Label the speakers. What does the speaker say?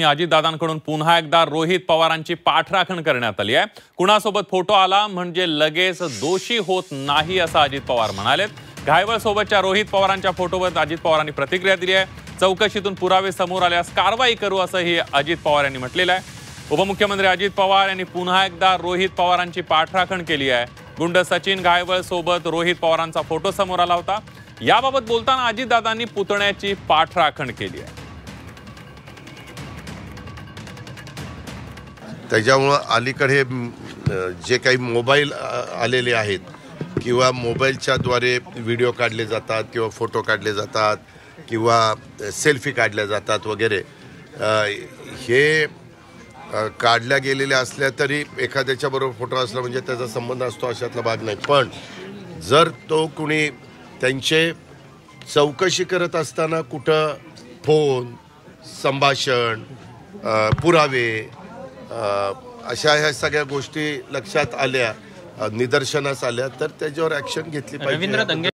Speaker 1: अजितदादांकडून पुन्हा एकदा रोहित पवारांची पाठराखण करण्यात आली आहे। कुणासोबत फोटो आला म्हणजे लगेच दोषी होत नाही असं अजित पवार म्हणालेत। घायवळ सोबतच्या रोहित पवारांच्या फोटोवर अजित पवारांनी प्रतिक्रिया दिली आहे। चौकशीतून पुरावे समोर आल्यास कारवाई करू असंही अजित पवार यांनी म्हटलेलं आहे। उपमुख्यमंत्री अजित पवार यांनी पुन्हा एकदा रोहित पवारांची पाठराखण केली आहे। गुंड सचिन घायवळ सोबत रोहित पवारांचा फोटो समोर आला होता। याबाबत बोलताना अजितदादांनी पुतण्याची पाठराखण केली आहे।
Speaker 2: त्याच्यामुळे अलीकडे जे काही मोबाईल आलेले आहेत किंवा मोबाईलच्या द्वारे व्हिडिओ काढले जातात किंवा फोटो काढले जातात किंवा सेल्फी काढल्या जातात वगैरे, हे काढल्या गेलेल्या असल्या तरी एखाद्याच्या बरोबर फोटो असला म्हणजे त्याचा संबंध असतो अशातला भाग नाही। पण जर तो कुणी त्यांचे चौकशी करत असताना कुठं फोन, संभाषण, पुरावे अशा ह्या सगळ्या गोष्टी लक्षात आल्या, निदर्शनास आल्या, तर त्याच्यावर ॲक्शन घेतली पाहिजे।